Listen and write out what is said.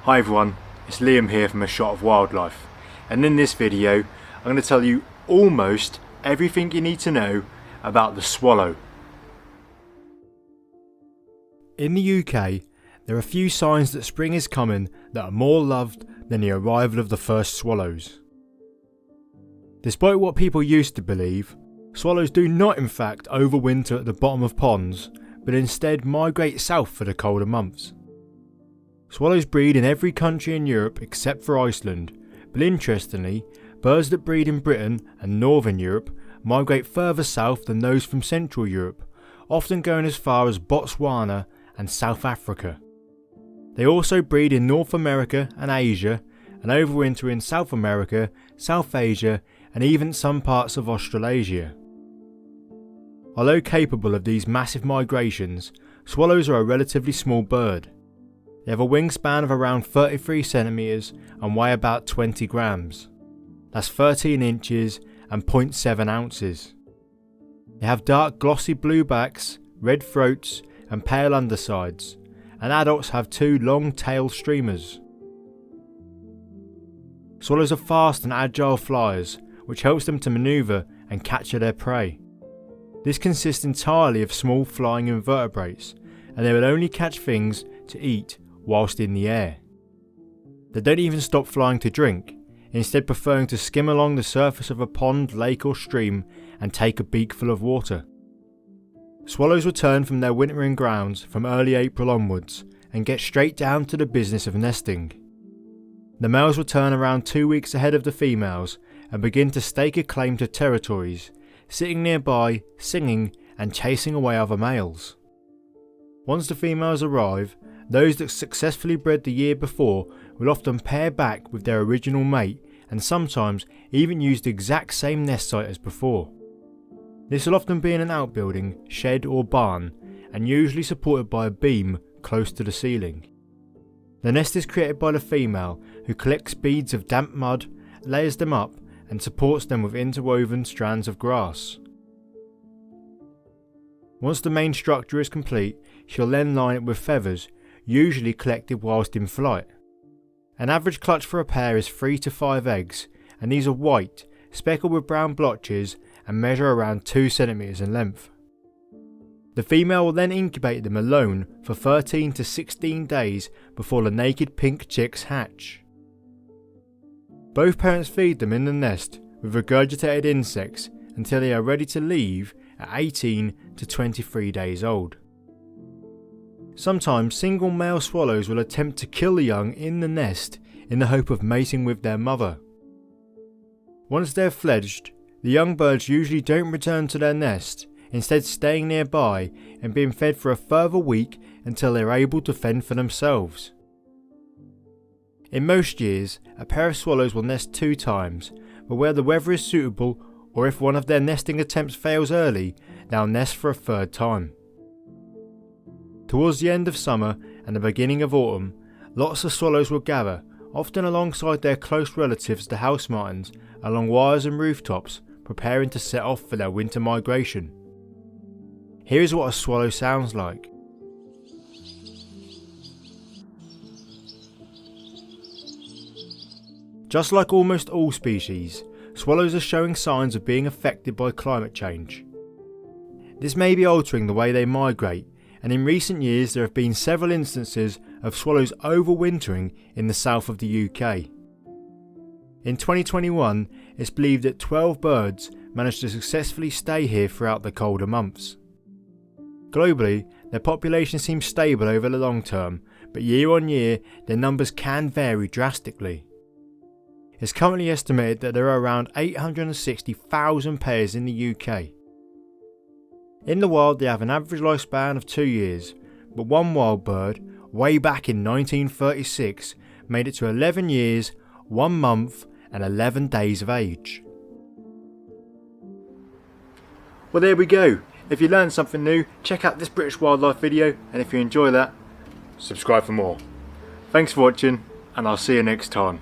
Hi everyone, it's Liam here from A Shot of Wildlife, and in this video I'm going to tell you almost everything you need to know about the swallow. In the UK, there are a few signs that spring is coming that are more loved than the arrival of the first swallows. Despite what people used to believe, swallows do not in fact overwinter at the bottom of ponds, but instead migrate south for the colder months. Swallows breed in every country in Europe except for Iceland, but interestingly, birds that breed in Britain and Northern Europe migrate further south than those from Central Europe, often going as far as Botswana and South Africa. They also breed in North America and Asia, and overwinter in South America, South Asia, and even some parts of Australasia. Although capable of these massive migrations, swallows are a relatively small bird. They have a wingspan of around 33 centimeters and weigh about 20 grams. That's 13 inches and 0.7 ounces. They have dark glossy blue backs, red throats and pale undersides, and adults have two long tail streamers. Swallows are fast and agile flyers, which helps them to manoeuvre and capture their prey. This consists entirely of small flying invertebrates, and they will only catch things to eat whilst in the air. They don't even stop flying to drink, instead preferring to skim along the surface of a pond, lake or stream and take a beakful of water. Swallows return from their wintering grounds from early April onwards and get straight down to the business of nesting. The males return around 2 weeks ahead of the females and begin to stake a claim to territories, sitting nearby, singing and chasing away other males. Once the females arrive, those that successfully bred the year before will often pair back with their original mate and sometimes even use the exact same nest site as before. This will often be in an outbuilding, shed or barn, and usually supported by a beam close to the ceiling. The nest is created by the female, who collects beads of damp mud, layers them up and supports them with interwoven strands of grass. Once the main structure is complete, she'll then line it with feathers, usually collected whilst in flight. An average clutch for a pair is 3 to 5 eggs, and these are white, speckled with brown blotches and measure around 2 centimeters in length. The female will then incubate them alone for 13 to 16 days before the naked pink chicks hatch. Both parents feed them in the nest with regurgitated insects until they are ready to leave at 18 to 23 days old. Sometimes single male swallows will attempt to kill the young in the nest in the hope of mating with their mother. Once they're fledged, the young birds usually don't return to their nest, instead staying nearby and being fed for a further week until they're able to fend for themselves. In most years, a pair of swallows will nest 2 times, but where the weather is suitable or if one of their nesting attempts fails early, they'll nest for a 3rd time. Towards the end of summer and the beginning of autumn, lots of swallows will gather, often alongside their close relatives the house martins, along wires and rooftops, preparing to set off for their winter migration. Here is what a swallow sounds like. Just like almost all species, swallows are showing signs of being affected by climate change. This may be altering the way they migrate, and in recent years there have been several instances of swallows overwintering in the south of the UK. In 2021, it's believed that 12 birds managed to successfully stay here throughout the colder months. Globally, their population seems stable over the long term, but year on year their numbers can vary drastically. It's currently estimated that there are around 860,000 pairs in the UK. In the wild they have an average lifespan of 2 years, but one wild bird, way back in 1936, made it to 11 years, 1 month and 11 days of age. Well, there we go. If you learned something new, check out this British wildlife video, and if you enjoy that, subscribe for more. Thanks for watching, and I'll see you next time.